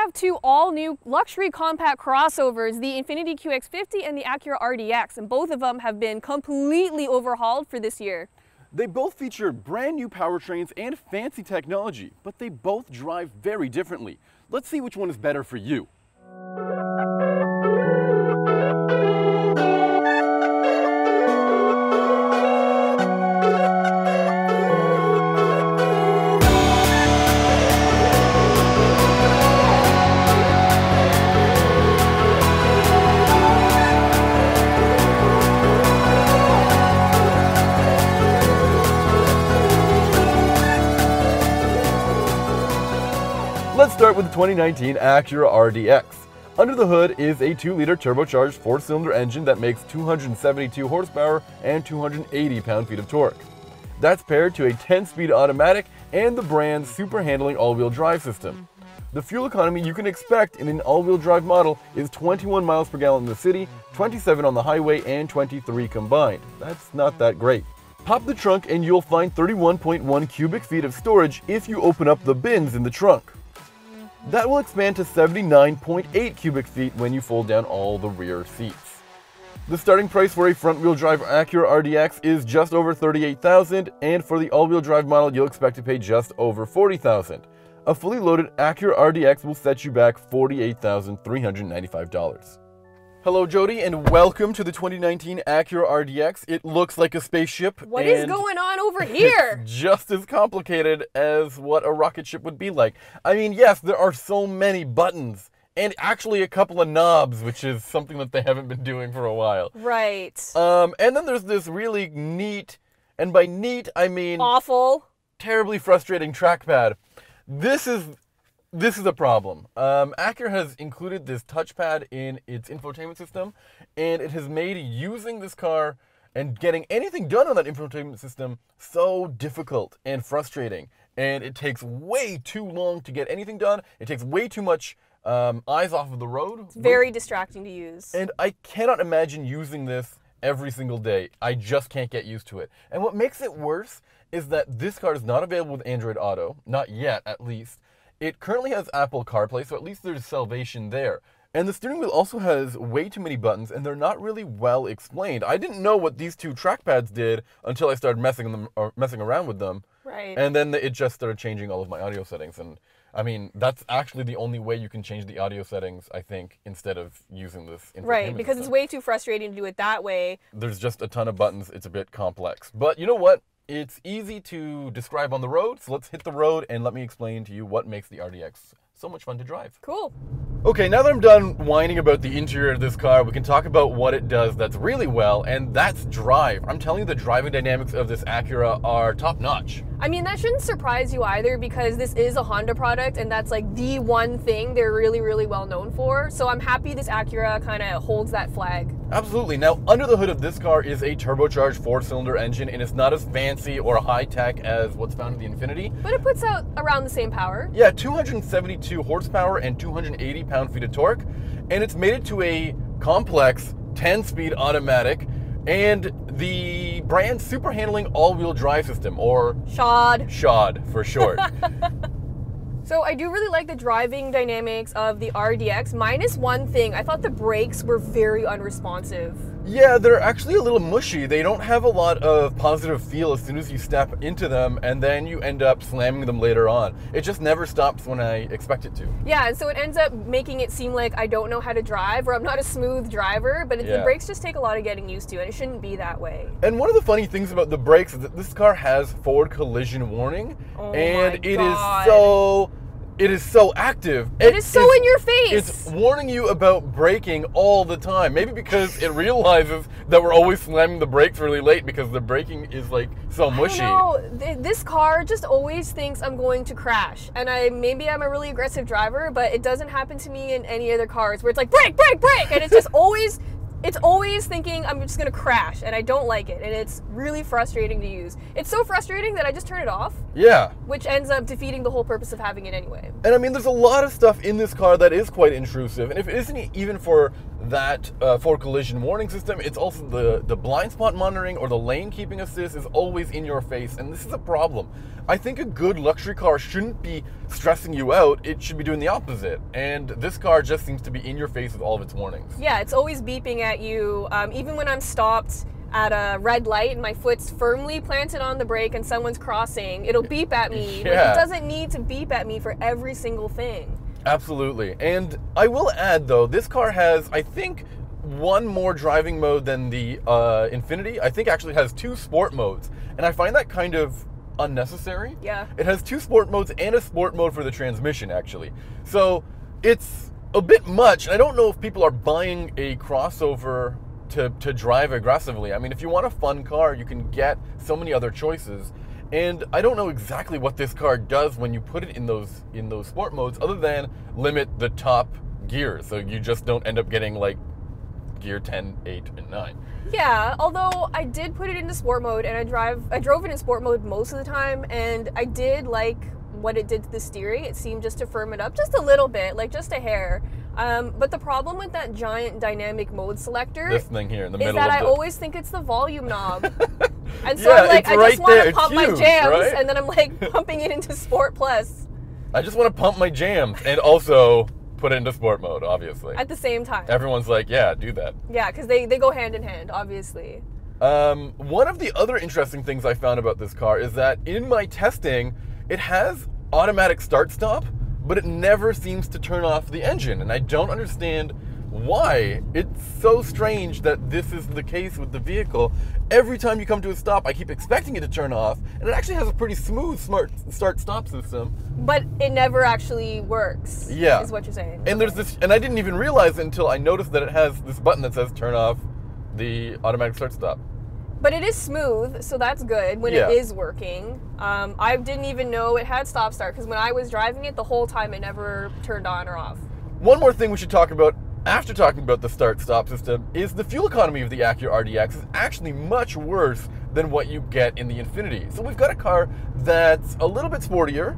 have two all-new luxury compact crossovers, the Infiniti QX50 and the Acura Rdx, and both of them have been completely overhauled for this year. They both feature brand new powertrains and fancy technology, but they both drive very differently. Let's see which one is better for you. Let's start with the 2019 Acura Rdx. Under the hood is a 2-liter turbocharged 4-cylinder engine that makes 272 horsepower and 280 pound-feet of torque. That's paired to a 10-speed automatic and the brand's super handling all-wheel drive system. The fuel economy you can expect in an all-wheel drive model is 21 miles per gallon in the city, 27 on the highway, and 23 combined. That's not that great. Pop the trunk and you'll find 31.1 cubic feet of storage if you open up the bins in the trunk. That will expand to 79.8 cubic feet when you fold down all the rear seats. The starting price for a front-wheel drive Acura Rdx is just over $38,000, and for the all-wheel drive model you'll expect to pay just over $40,000. A fully loaded Acura Rdx will set you back $48,395. Hello Jody, and welcome to the 2019 Acura Rdx. It looks like a spaceship. What is going on over here? It's just as complicated as what a rocket ship would be like. I mean, yes, there are so many buttons, and actually a couple of knobs, which is something that they haven't been doing for a while. Right. And then there's this really neat, and by neat I mean awful, terribly frustrating trackpad. This is a problem. Acura has included this touchpad in its infotainment system, and it has made using this car and getting anything done on that infotainment system so difficult and frustrating. And it takes way too long to get anything done. It takes way too much eyes off of the road. It's very distracting to use. And I cannot imagine using this every single day. I just can't get used to it. And what makes it worse is that this car is not available with Android Auto, not yet at least. It currently has Apple CarPlay, so at least there's salvation there. And the steering wheel also has way too many buttons, and they're not really well explained. I didn't know what these two trackpads did until I started messing around with them. Right. And then it just started changing all of my audio settings. And I mean, that's actually the only way you can change the audio settings, I think, instead of using this infotainment Right, because system. it's way too frustrating to do it that way. There's just a ton of buttons. It's a bit complex. But you know what? It's easy to describe on the road, so let's hit the road and let me explain to you what makes the Rdx so much fun to drive. Cool. Okay, now that I'm done whining about the interior of this car, we can talk about what it does that's really well, and that's drive. I'm telling you, the driving dynamics of this Acura are top-notch. I mean, that shouldn't surprise you either, because this is a Honda product, and that's like the one thing they're really, really well known for. So I'm happy this Acura kind of holds that flag. Absolutely. Now, under the hood of this car is a turbocharged 4-cylinder engine, and it's not as fancy or high-tech as what's found in the Infiniti. But it puts out around the same power. Yeah, 272 horsepower and 280 pound-feet of torque, and it's made it to a complex 10-speed automatic and the brand's super handling all-wheel drive system, or SHOD for short. So I do really like the driving dynamics of the Rdx, minus one thing. I thought the brakes were very unresponsive. Yeah, they're actually a little mushy. They don't have a lot of positive feel as soon as you step into them, and then you end up slamming them later on. It just never stops when I expect it to. Yeah, and so it ends up making it seem like I don't know how to drive, or I'm not a smooth driver, but the brakes just take a lot of getting used to, and it shouldn't be that way. And one of the funny things about the brakes is that this car has forward collision warning, and it is so active. It is so in your face. It's warning you about braking all the time. Maybe because it realizes that we're always slamming the brakes really late because the braking is like so mushy. I don't know. This car just always thinks I'm going to crash. And maybe I'm a really aggressive driver, but it doesn't happen to me in any other cars where it's like, brake, brake, brake. And it's just always... It's always thinking I'm just gonna crash, and I don't like it, and it's really frustrating to use. It's so frustrating that I just turn it off. Yeah. Which ends up defeating the whole purpose of having it anyway. And I mean, there's a lot of stuff in this car that is quite intrusive, and if it isn't even for that for collision warning system. It's also the blind spot monitoring or the lane keeping assist is always in your face, and this is a problem. I think a good luxury car shouldn't be stressing you out. It should be doing the opposite, and this car just seems to be in your face with all of its warnings. Yeah, it's always beeping at you. Even when I'm stopped at a red light and my foot's firmly planted on the brake and someone's crossing, it'll beep at me. Yeah. Like, it doesn't need to beep at me for every single thing. Absolutely. And I will add, though, this car has, I think, one more driving mode than the Infiniti. I think actually has 2 sport modes, and I find that kind of unnecessary. Yeah. It has 2 sport modes and a sport mode for the transmission, actually. So it's a bit much. I don't know if people are buying a crossover to drive aggressively. I mean, if you want a fun car, you can get so many other choices. And I don't know exactly what this car does when you put it in those sport modes, other than limit the top gears, so you just don't end up getting like gear 10, 8, and 9. Yeah, although I did put it into sport mode, and I drove it in sport mode most of the time, and I did like what it did to the steering. It seemed just to firm it up just a little bit, like just a hair. But the problem with that giant dynamic mode selector, this thing here in the is middle that of I the... always think it's the volume knob. And so Yeah, I'm like, it's I right just want there. to It's pump my huge, jams, right? and then I'm like pumping it into Sport Plus I just want to pump my jams and also put it into sport mode, obviously. at the same time. Everyone's like, yeah, do that. Yeah, because they go hand in hand, obviously. One of the other interesting things I found about this car is that in my testing, it has automatic start-stop, but it never seems to turn off the engine, and I don't understand why. It's so strange that this is the case with the vehicle. Every time you come to a stop, I keep expecting it to turn off, and it actually has a pretty smooth smart start-stop system. But it never actually works. Yeah. Is what you're saying. And there's this, and I didn't even realize it until I noticed that it has this button that says turn off the automatic start-stop. But it is smooth, so that's good when Yeah. it is working. I didn't even know it had stop start, because when I was driving it the whole time, it never turned on or off. One more thing we should talk about after talking about the start-stop system is the fuel economy of the Acura Rdx is actually much worse than what you get in the Infiniti. So we've got a car that's a little bit sportier,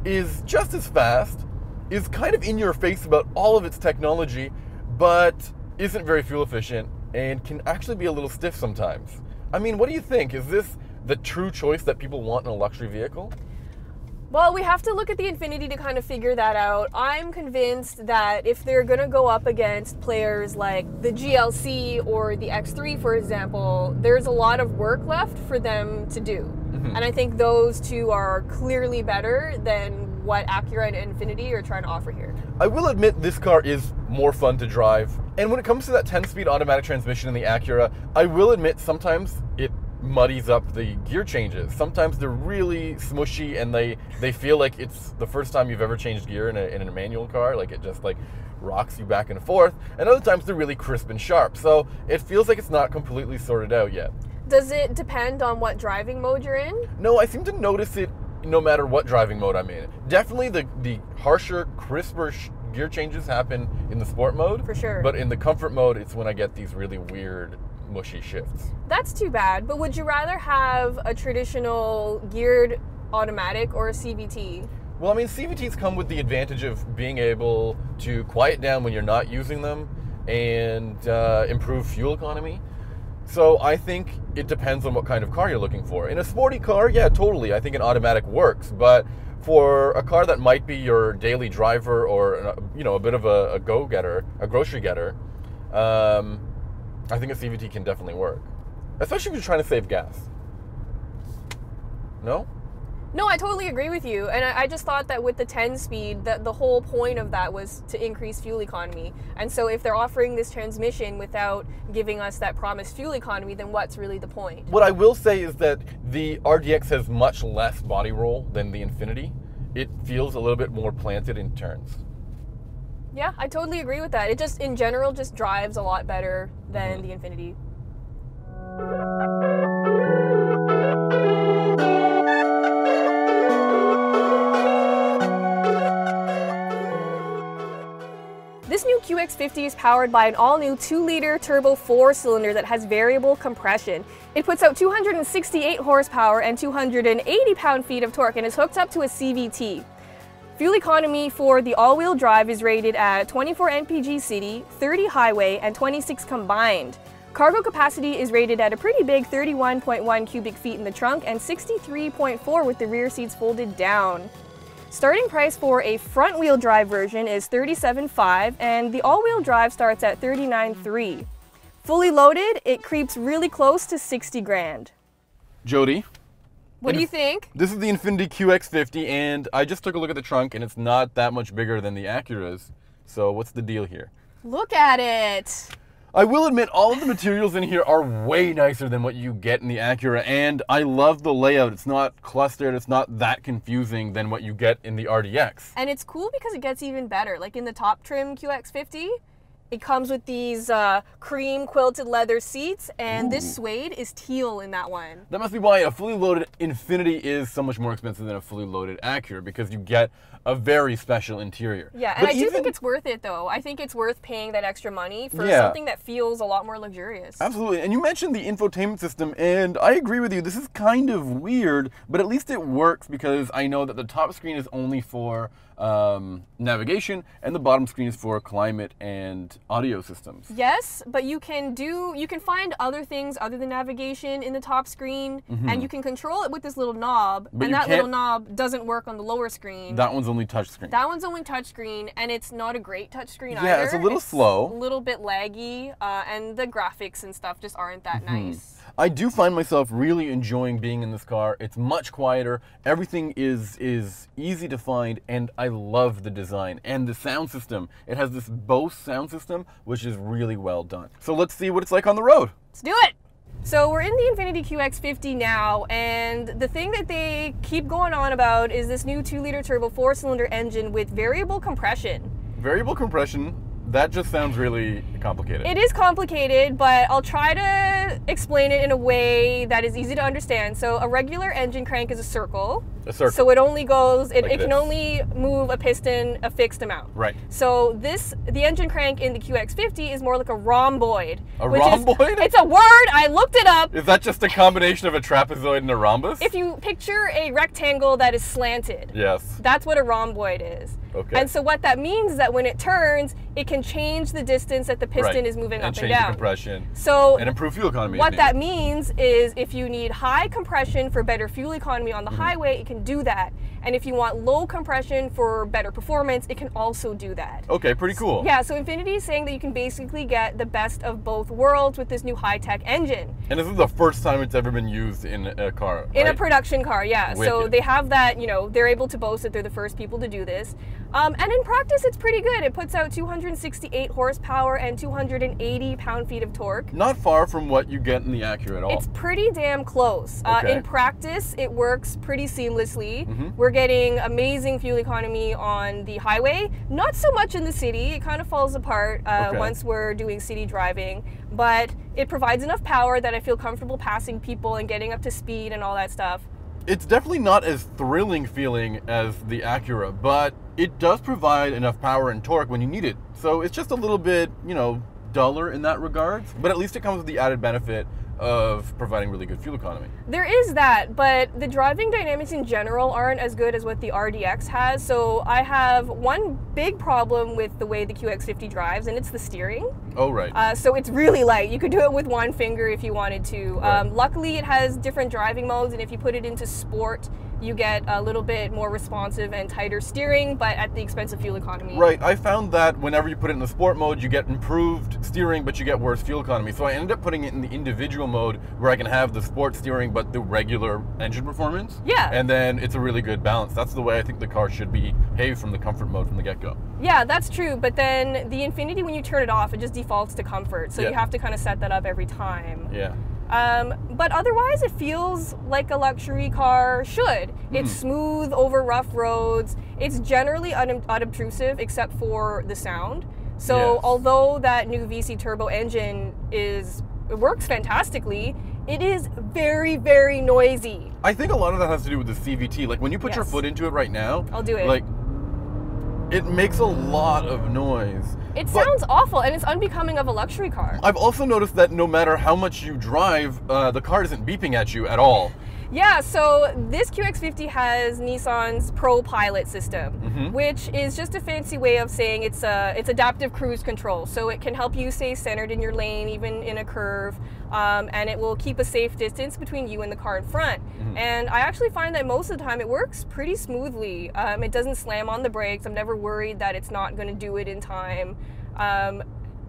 is just as fast, is kind of in your face about all of its technology, but isn't very fuel efficient and can actually be a little stiff sometimes. I mean, what do you think? Is this the true choice that people want in a luxury vehicle? Well, we have to look at the Infiniti to kind of figure that out. I'm convinced that if they're going to go up against players like the GLC or the X3, for example, there's a lot of work left for them to do. And I think those two are clearly better than what Acura and Infiniti are trying to offer here. I will admit this car is more fun to drive. And when it comes to that 10-speed automatic transmission in the Acura, I will admit sometimes it muddies up the gear changes. Sometimes they're really smushy and they feel like it's the first time you've ever changed gear in a manual car. Like it just like rocks you back and forth. And other times they're really crisp and sharp. So it feels like it's not completely sorted out yet. Does it depend on what driving mode you're in? No, I seem to notice it no matter what driving mode I'm in. Definitely the harsher, crisper gear changes happen in the sport mode. For sure. But in the comfort mode, it's when I get these really weird, mushy shifts. That's too bad. But would you rather have a traditional geared automatic or a CVT? Well, I mean, CVTs come with the advantage of being able to quiet down when you're not using them and improve fuel economy. So I think it depends on what kind of car you're looking for. In a sporty car, yeah, totally. I think an automatic works. But for a car that might be your daily driver or a bit of a go-getter, a grocery getter, I think a CVT can definitely work, especially if you're trying to save gas. No? No, I totally agree with you. And I just thought that with the 10-speed, that the whole point of that was to increase fuel economy. And so if they're offering this transmission without giving us that promised fuel economy, then what's really the point? What I will say is that the RDX has much less body roll than the Infiniti. It feels a little bit more planted in turns. Yeah, I totally agree with that. It just, in general, just drives a lot better than the Infiniti. This new QX50 is powered by an all-new 2-liter turbo 4-cylinder that has variable compression. It puts out 268 horsepower and 280 pound-feet of torque and is hooked up to a CVT. Fuel economy for the all-wheel drive is rated at 24 mpg city, 30 highway, and 26 combined. Cargo capacity is rated at a pretty big 31.1 cubic feet in the trunk and 63.4 with the rear seats folded down. Starting price for a front-wheel drive version is $37,500 and the all-wheel drive starts at $39,300. Fully loaded, it creeps really close to 60 grand. Jody, what do you think? This is the Infiniti QX50 and I just took a look at the trunk and it's not that much bigger than the Acura's. So what's the deal here? Look at it. I will admit all of the materials in here are way nicer than what you get in the Acura, and I love the layout. It's not clustered, it's not that confusing than what you get in the RDX. And it's cool because it gets even better. Like in the top trim QX50, it comes with these cream quilted leather seats, and this suede is teal in that one. That must be why a fully loaded Infiniti is so much more expensive than a fully loaded Acura, because you get a very special interior. Yeah, and I do think it's worth it though. I think it's worth paying that extra money for something that feels a lot more luxurious. Absolutely, and you mentioned the infotainment system, and I agree with you. This is kind of weird, but at least it works because I know that the top screen is only for navigation, and the bottom screen is for climate and audio systems. Yes, but you can find other things other than navigation in the top screen, and you can control it with this little knob, and that little knob doesn't work on the lower screen. That one's only touchscreen. That one's only touchscreen, and it's not a great touchscreen either. Yeah, it's a little slow. A little bit laggy, and the graphics and stuff just aren't that nice. I do find myself really enjoying being in this car. It's much quieter. Everything is easy to find, and I love the design and the sound system. It has this Bose sound system, which is really well done. So let's see what it's like on the road. Let's do it. So we're in the Infiniti QX50 now, and the thing that they keep going on about is this new 2-liter turbo 4-cylinder engine with variable compression. Variable compression? That just sounds really complicated. It is complicated, but I'll try to explain it in a way that is easy to understand. So a regular engine crank is a circle. A circle. So it only goes, it Like can only move a piston a fixed amount. Right. So the engine crank in the QX50 is more like a rhomboid. A rhomboid? It's a word, I looked it up. Is that just a combination of a trapezoid and a rhombus? If you picture a rectangle that is slanted. Yes. That's what a rhomboid is. Okay. And so what that means is that when it turns, it can change the distance that the piston is moving up and change down. the compression. So and improve fuel economy. What that means is if you need high compression for better fuel economy on the highway, it can do that. And if you want low compression for better performance, it can also do that. Okay, pretty cool. Yeah, so Infiniti is saying that you can basically get the best of both worlds with this new high-tech engine. And this is the first time it's ever been used in a car, right? In a production car, yeah. Wicked. So they have that, they're able to boast that they're the first people to do this. And in practice, it's pretty good. It puts out 268 horsepower and 280 pound-feet of torque. Not far from what you get in the Acura at all. It's pretty damn close. Okay. In practice, it works pretty seamlessly. We're getting amazing fuel economy on the highway. Not so much in the city. It kind of falls apart once we're doing city driving. But it provides enough power that I feel comfortable passing people and getting up to speed and all that stuff. It's definitely not as thrilling feeling as the Acura, but it does provide enough power and torque when you need it. So it's just a little bit, duller in that regard, but at least it comes with the added benefit of providing really good fuel economy. There is that, but the driving dynamics in general aren't as good as what the RDX has. So I have one big problem with the way the QX50 drives, and it's the steering. Oh, right. So it's really light. You could do it with one finger if you wanted to. Right. Luckily, it has different driving modes, and if you put it into sport, you get a little bit more responsive and tighter steering, but at the expense of fuel economy. Right, I found that whenever you put it in the sport mode, you get improved steering, but you get worse fuel economy. So I ended up putting it in the individual mode where I can have the sport steering, but the regular engine performance. Yeah. And then it's a really good balance. That's the way I think the car should behave from the comfort mode from the get-go. Yeah, that's true, but then the Infiniti, when you turn it off, it just defaults to comfort. So you have to kind of set that up every time. Yeah. But otherwise, it feels like a luxury car should. It's smooth over rough roads. It's generally unobtrusive except for the sound. So although that new VC turbo engine it works fantastically, it is very, very noisy. I think a lot of that has to do with the CVT. Like when you put your foot into it right now, I'll do it. Like it makes a lot of noise. It sounds awful, and it's unbecoming of a luxury car. I've also noticed that no matter how much you drive, the car isn't beeping at you at all. Yeah, so this QX50 has Nissan's Pro Pilot system, which is just a fancy way of saying it's adaptive cruise control. So it can help you stay centered in your lane, even in a curve, and it will keep a safe distance between you and the car in front. And I actually find that most of the time it works pretty smoothly. It doesn't slam on the brakes. I'm never worried that it's not going to do it in time.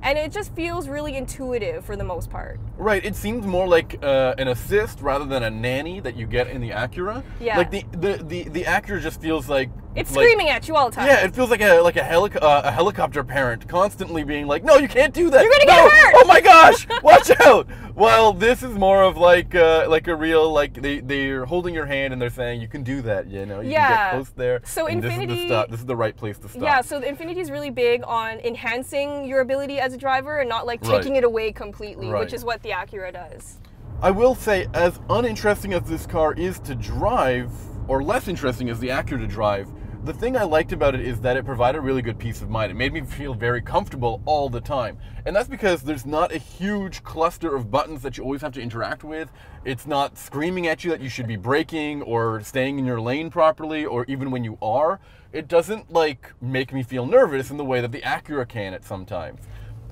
And it just feels really intuitive for the most part. Right, it seems more like an assist rather than a nanny that you get in the Acura. Yeah. Like the Acura just feels like it's screaming at you all the time. Yeah, it feels like a helicopter parent constantly being like, "No, you can't do that. You're gonna get hurt. Oh my gosh, watch out!" While this is more of like a real they're holding your hand and they're saying you can do that. You know, you can get close there. So and Infiniti, this is the right place to stop. Yeah, so the Infiniti is really big on enhancing your ability as a driver and not like taking it away completely, which is what the Acura does. I will say, as uninteresting as this car is to drive, or less interesting as the Acura to drive, the thing I liked about it is that it provided really good peace of mind. It made me feel very comfortable all the time. And that's because there's not a huge cluster of buttons that you always have to interact with. It's not screaming at you that you should be braking or staying in your lane properly, or even when you are. It doesn't like make me feel nervous in the way that the Acura can at some times.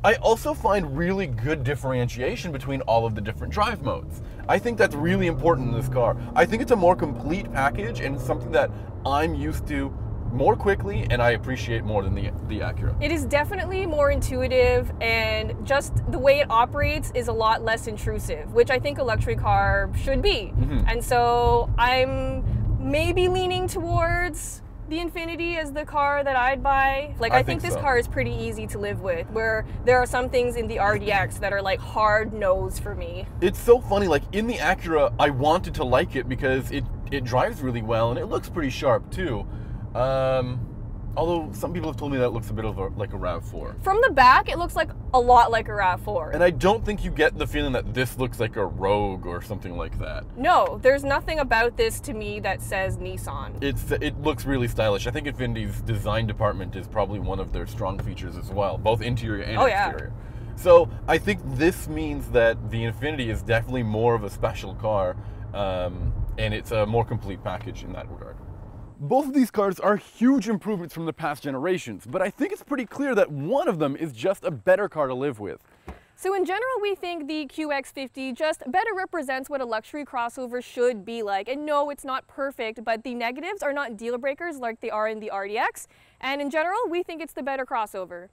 I also find really good differentiation between all of the different drive modes. I think that's really important in this car. I think it's a more complete package and something that I'm used to more quickly and I appreciate more than the Acura. It is definitely more intuitive, and just the way it operates is a lot less intrusive, which I think a luxury car should be. And so I'm maybe leaning towards the Infiniti as the car that I'd buy. Like, I think this car is pretty easy to live with, where there are some things in the RDX that are like hard no's for me. It's so funny, like in the Acura, I wanted to like it because it drives really well and it looks pretty sharp too. Although some people have told me that it looks a bit of like a RAV4. From the back, it looks like a lot like a RAV4. And I don't think you get the feeling that this looks like a Rogue or something like that. No, there's nothing about this to me that says Nissan. It looks really stylish. I think Infiniti's design department is probably one of their strong features as well, both interior and exterior. So I think this means that the Infiniti is definitely more of a special car, and it's a more complete package in that regard. Both of these cars are huge improvements from the past generations, but I think it's pretty clear that one of them is just a better car to live with. So in general, we think the QX50 just better represents what a luxury crossover should be like. And no, it's not perfect, but the negatives are not deal breakers like they are in the RDX. And in general, we think it's the better crossover.